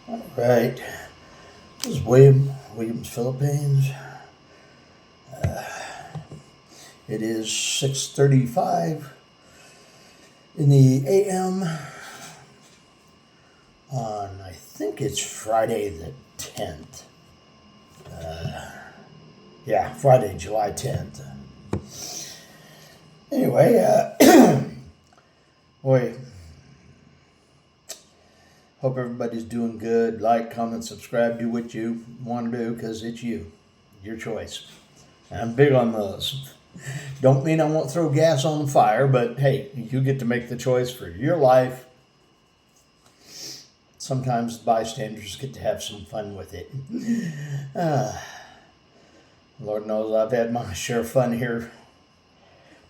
Right. This is Williams, Philippines. It is 6:35 in the a.m. on, I think it's Friday the 10th. Yeah, Friday, July 10th. Anyway, boy, hope everybody's doing good. Like, comment, subscribe, do what you want to do because it's your choice. And I'm big on those. Don't mean I won't throw gas on the fire, but hey, you get to make the choice for your life. Sometimes bystanders get to have some fun with it. Lord knows I've had my share of fun here.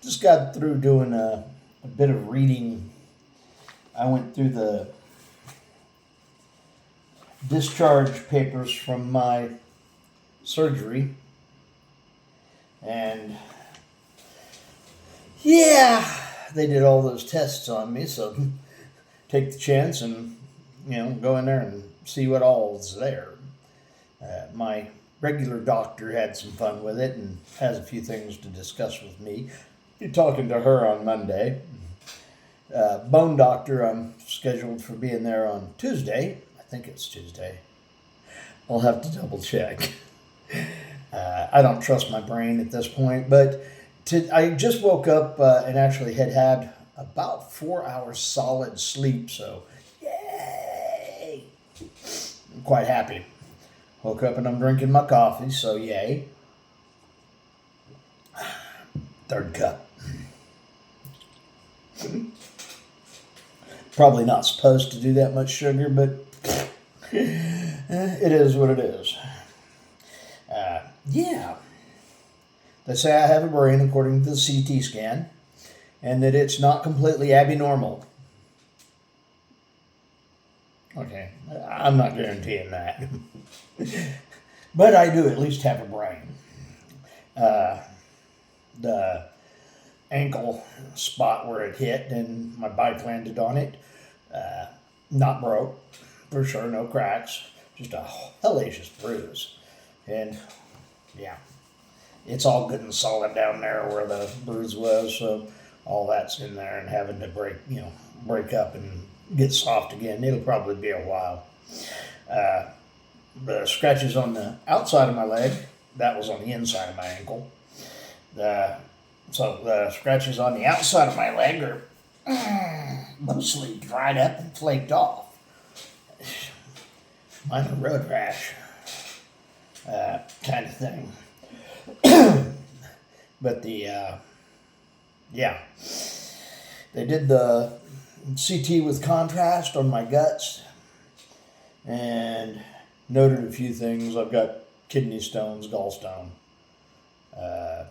Just got through doing a bit of reading. I went through the discharge papers from my surgery. And yeah, they did all those tests on me, so take the chance and, go in there and see what all's there. My regular doctor had some fun with it and has a few things to discuss with me. You're talking to her on Monday. Bone doctor, I'm scheduled for being there on Tuesday. I think it's Tuesday. I'll have to double check. I don't trust my brain at this point, but I just woke up and actually had about 4 hours solid sleep, so yay! I'm quite happy. Woke up and I'm drinking my coffee, so yay. Third cup. Probably not supposed to do that much sugar, but it is what it is. Yeah. They say I have a brain according to the CT scan, and that it's not completely abnormal. Okay, I'm not guaranteeing that. But I do at least have a brain. The ankle spot where it hit and my bike landed on it, not broke, for sure, no cracks, just a hellacious bruise. And yeah, it's all good and solid down there where the bruise was, so all that's in there and having to break up and get soft again. It'll probably be a while. The scratches on the outside of my leg, that was on the inside of my ankle. So the scratches on the outside of my leg are mostly dried up and flaked off. Minor road rash kind of thing. But they did the CT with contrast on my guts and noted a few things. I've got kidney stones, gallstone. I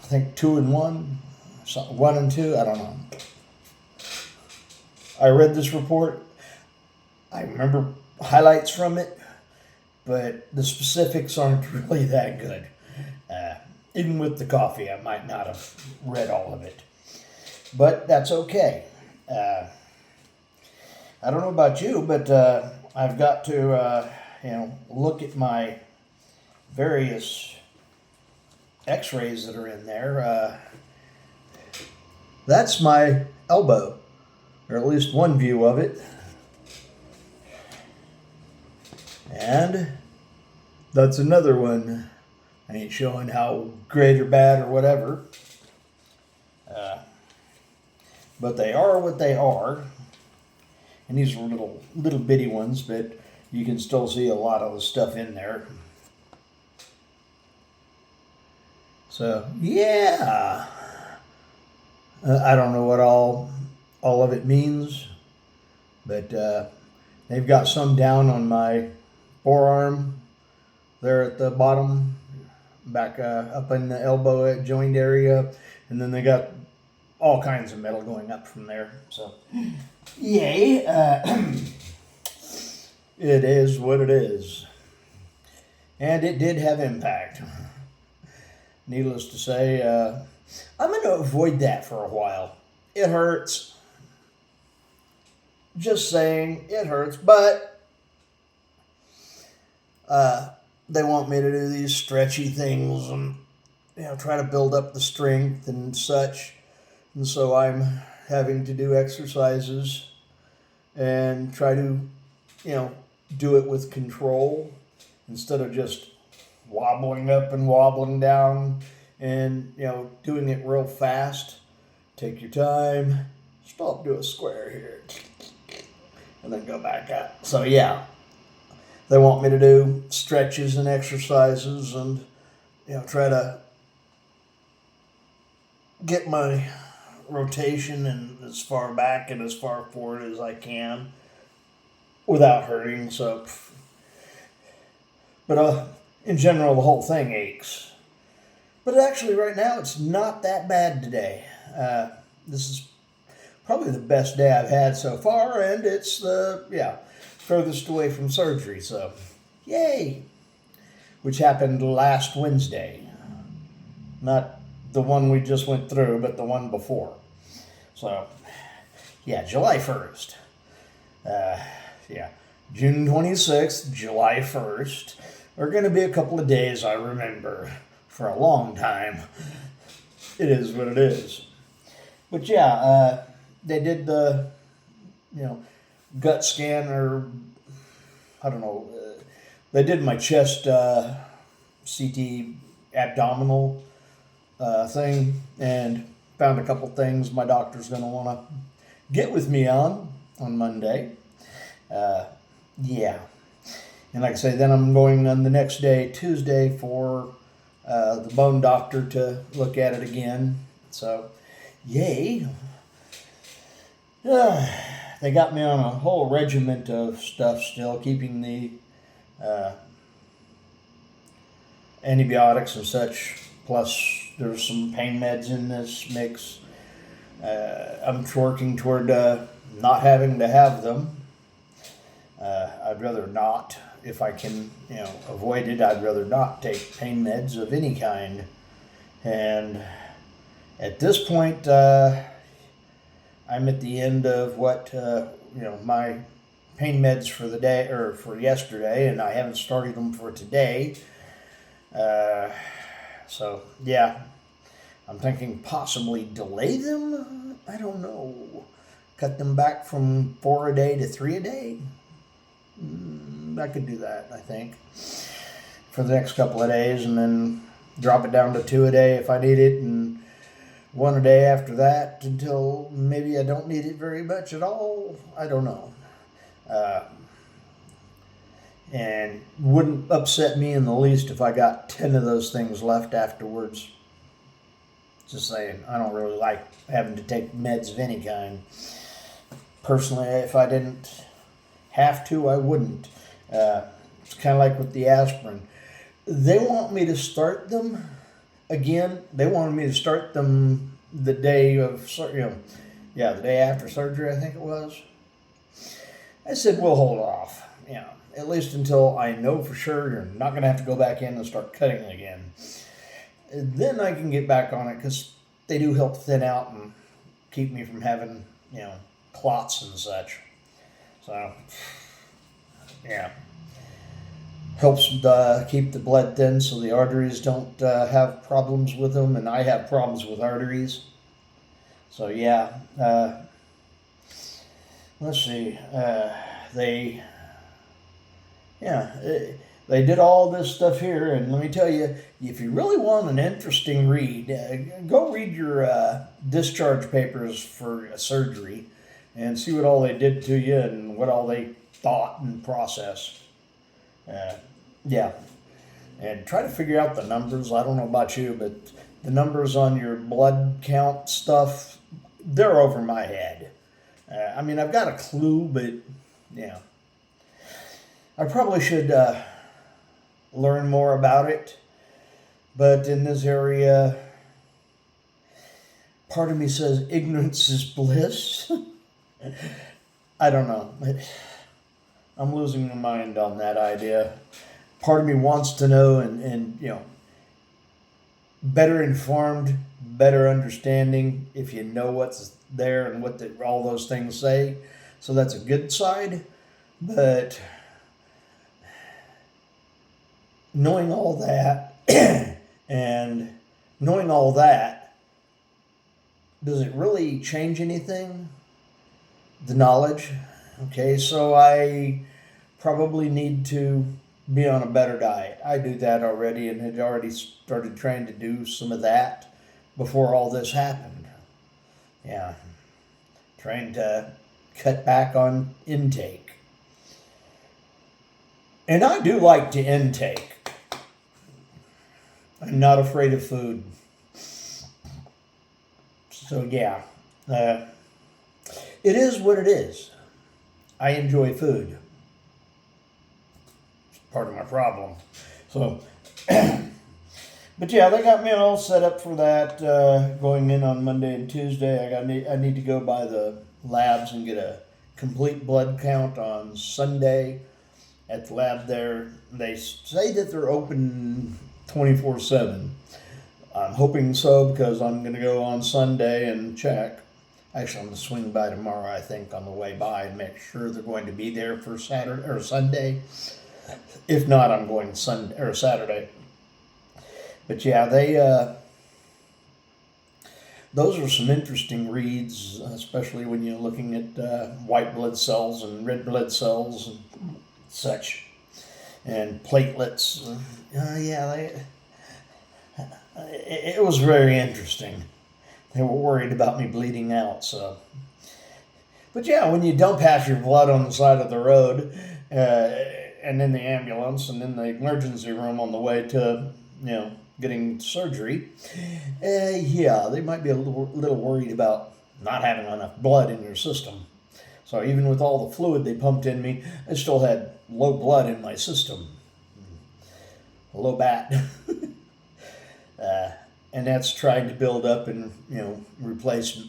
think 2 and 1, 1 and 2, I don't know. I read this report. I remember highlights from it, but the specifics aren't really that good. Even with the coffee, I might not have read all of it. But that's okay. I don't know about you, but I've got to, look at my various x-rays that are in there. That's my elbow, or at least one view of it. And that's another one. I ain't showing how great or bad or whatever. But they are what they are. And these are little bitty ones, but you can still see a lot of the stuff in there. So, yeah. I don't know what all of it means, but they've got some down on my forearm there at the bottom, back up in the elbow joint area, and then they got all kinds of metal going up from there. So, yay. It is what it is. And it did have impact. Needless to say, I'm going to avoid that for a while. It hurts. Just saying, it hurts, but they want me to do these stretchy things and try to build up the strength and such. And so I'm having to do exercises and try to, you know, do it with control instead of just wobbling up and wobbling down and, doing it real fast. Take your time, stop, do a square here, and then go back up. So, yeah, they want me to do stretches and exercises and, try to get my rotation and as far back and as far forward as I can without hurting. So, but in general, the whole thing aches. But actually, right now, it's not that bad today. This is probably the best day I've had so far, and it's furthest away from surgery. So, yay! Which happened last Wednesday, not the one we just went through, but the one before. So, yeah, July 1st. June 26th, July 1st. Are going to be a couple of days I remember for a long time. It is what it is. But yeah, they did the, gut scan, or I don't know. They did my chest CT abdominal thing and found a couple things my doctor's going to want to get with me on Monday. Yeah. And like I say, then I'm going on the next day, Tuesday, for the bone doctor to look at it again. So, yay. They got me on a whole regiment of stuff still, keeping the antibiotics and such. Plus, there's some pain meds in this mix. I'm working toward not having to have them. I'd rather not. If I can, avoid it, I'd rather not take pain meds of any kind. And at this point, I'm at the end of what, my pain meds for the day, or for yesterday, and I haven't started them for today. So, yeah, I'm thinking possibly delay them. I don't know. Cut them back from 4 a day to 3 a day. I could do that, I think, for the next couple of days, and then drop it down to 2 a day if I need it, and 1 a day after that until maybe I don't need it very much at all. I don't know. And wouldn't upset me in the least if I got 10 of those things left afterwards. Just saying, I don't really like having to take meds of any kind. Personally, if I didn't have to, I wouldn't. It's kind of like with the aspirin. They want me to start them again. They wanted me to start them the day of, the day after surgery, I think it was. I said, we'll hold off, at least until I know for sure you're not going to have to go back in and start cutting again. And then I can get back on it, because they do help thin out and keep me from having, clots and such. So, yeah. Helps keep the blood thin so the arteries don't have problems with them, and I have problems with arteries. So, yeah. Let's see. They did all this stuff here, and let me tell you, if you really want an interesting read, go read your discharge papers for surgery and see what all they did to you and what all they thought and processed. And try to figure out the numbers. I don't know about you, but the numbers on your blood count stuff, they're over my head. I've got a clue, but I probably should learn more about it. But in this area, part of me says ignorance is bliss. I don't know. I'm losing my mind on that idea. Part of me wants to know and better informed, better understanding if you know what's there and what all those things say. So that's a good side. But knowing all that, and knowing all that, does it really change anything? The knowledge? Okay, so I probably need to be on a better diet. I do that already and had already started trying to do some of that before all this happened. Yeah, trying to cut back on intake. And I do like to intake. I'm not afraid of food. So, yeah, it is what it is. I enjoy food. It's part of my problem. So, but yeah, they got me all set up for that going in on Monday and Tuesday. I need to go by the labs and get a complete blood count on Sunday at the lab there. They say that they're open 24/7. I'm hoping so because I'm going to go on Sunday and check. Actually, I'm going to swing by tomorrow, I think, on the way by and make sure they're going to be there for Saturday or Sunday. If not, I'm going Sunday or Saturday. But yeah, those are some interesting reads, especially when you're looking at white blood cells and red blood cells and such, and platelets. It was very interesting. They were worried about me bleeding out, so. But yeah, when you dump half your blood on the side of the road, and in the ambulance, and in the emergency room on the way to, getting surgery, yeah, they might be a little worried about not having enough blood in your system. So even with all the fluid they pumped in me, I still had low blood in my system. Low BAT. And that's trying to build up and, replace,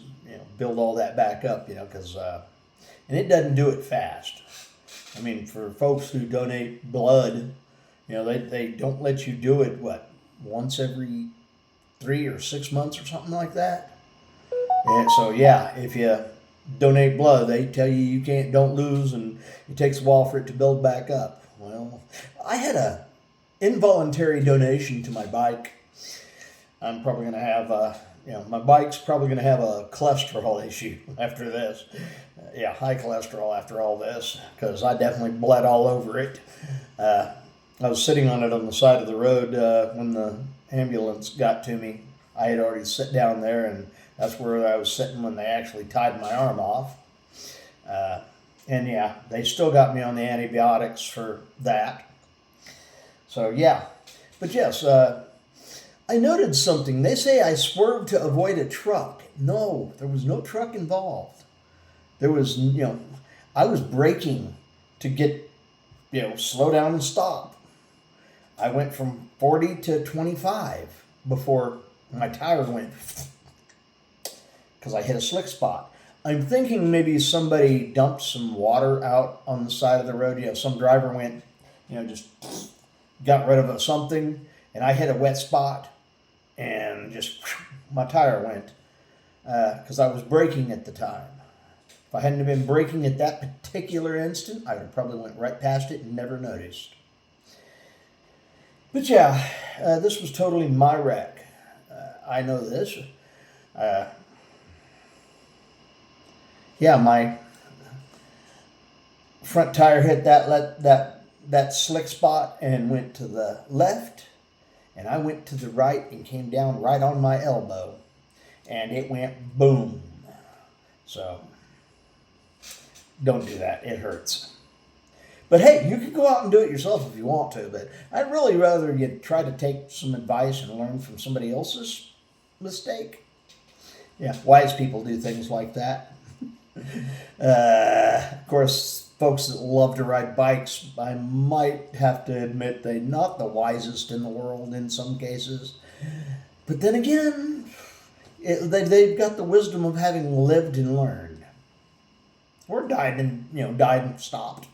build all that back up, because, and it doesn't do it fast. I mean, for folks who donate blood, they don't let you do it, once every 3 or 6 months or something like that. And so, yeah, if you donate blood, they tell you don't lose, and it takes a while for it to build back up. Well, I had a involuntary donation to my bike. I'm probably going to have my bike's probably going to have a cholesterol issue after this. High cholesterol after all this, because I definitely bled all over it. I was sitting on it on the side of the road when the ambulance got to me. I had already sat down there, and that's where I was sitting when they actually tied my arm off. And yeah, they still got me on the antibiotics for that. So yeah, but yes, I noted something. They say I swerved to avoid a truck. No, there was no truck involved. There was, I was braking to get, slow down and stop. I went from 40 to 25 before my tire went, because I hit a slick spot. I'm thinking maybe somebody dumped some water out on the side of the road. Some driver went, just got rid of something, and I hit a wet spot, and just my tire went, because I was braking at the time. If I hadn't been braking at that particular instant, I would have probably went right past it and never noticed. But yeah, this was totally my wreck. I know this. My front tire hit that slick spot and went to the left, and I went to the right and came down right on my elbow, and it went boom. So don't do that. It hurts. But hey, you can go out and do it yourself if you want to, but I'd really rather you try to take some advice and learn from somebody else's mistake. Yeah, wise people do things like that. Of course, folks that love to ride bikes, I might have to admit they're not the wisest in the world in some cases. But then again, they've got the wisdom of having lived and learned. Or died and stopped.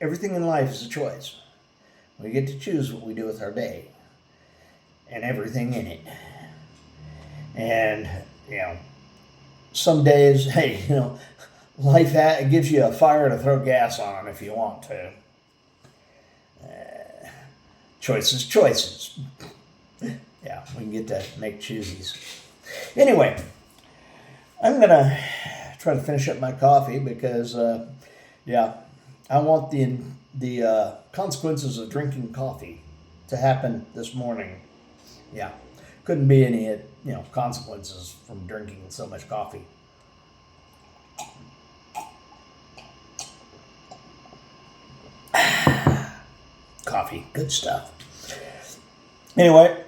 Everything in life is a choice. We get to choose what we do with our day. And everything in it. And, some days, hey, life gives you a fire to throw gas on if you want to. Choices, choices. Yeah, we can get to make choosies. Anyway, I'm going to try to finish up my coffee because, yeah, I want the consequences of drinking coffee to happen this morning. Yeah, couldn't be any consequences from drinking so much coffee. Coffee, good stuff. Anyway,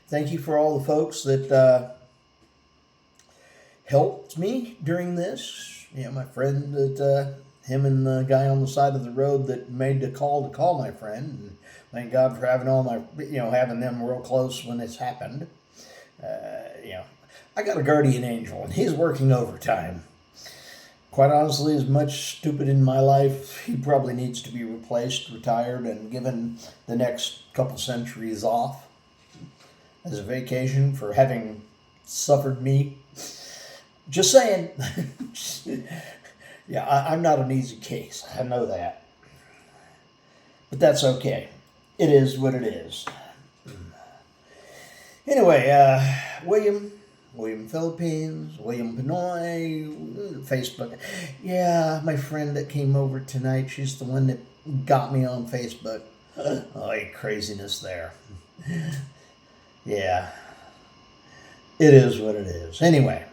thank you for all the folks that helped me during this. My friend that him and the guy on the side of the road that made the call to call my friend. And thank God for having all my having them real close when this happened. I got a guardian angel, and he's working overtime. Quite honestly, as much stupid in my life, he probably needs to be replaced, retired, and given the next couple centuries off as a vacation for having suffered me. Just saying. Yeah, I'm not an easy case. I know that. But that's okay. It is what it is. Anyway, William Philippines, William Pinoy, Facebook. Yeah, my friend that came over tonight, she's the one that got me on Facebook. Oh, craziness there. Yeah, it is what it is. Anyway,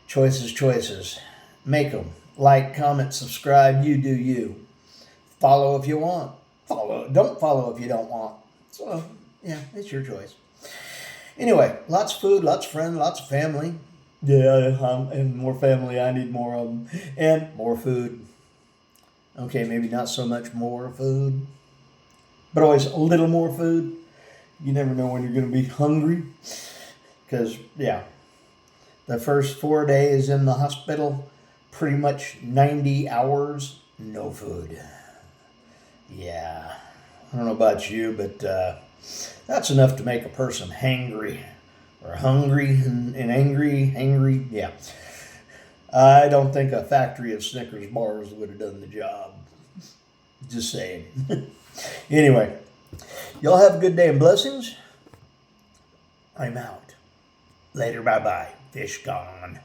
choices, choices. Make them. Like, comment, subscribe. You do you. Follow if you want. Follow. Don't follow if you don't want. So, yeah, it's your choice. Anyway, lots of food, lots of friends, lots of family. Yeah, and more family. I need more of them. And more food. Okay, maybe not so much more food, but always a little more food. You never know when you're going to be hungry. Because, yeah, the first 4 days in the hospital, pretty much 90 hours, no food. Yeah, I don't know about you, but that's enough to make a person hangry, or hungry and angry. Yeah, I don't think a factory of Snickers bars would have done the job. Just saying. Anyway, y'all have a good day and blessings. I'm out. Later, bye-bye. Fish gone.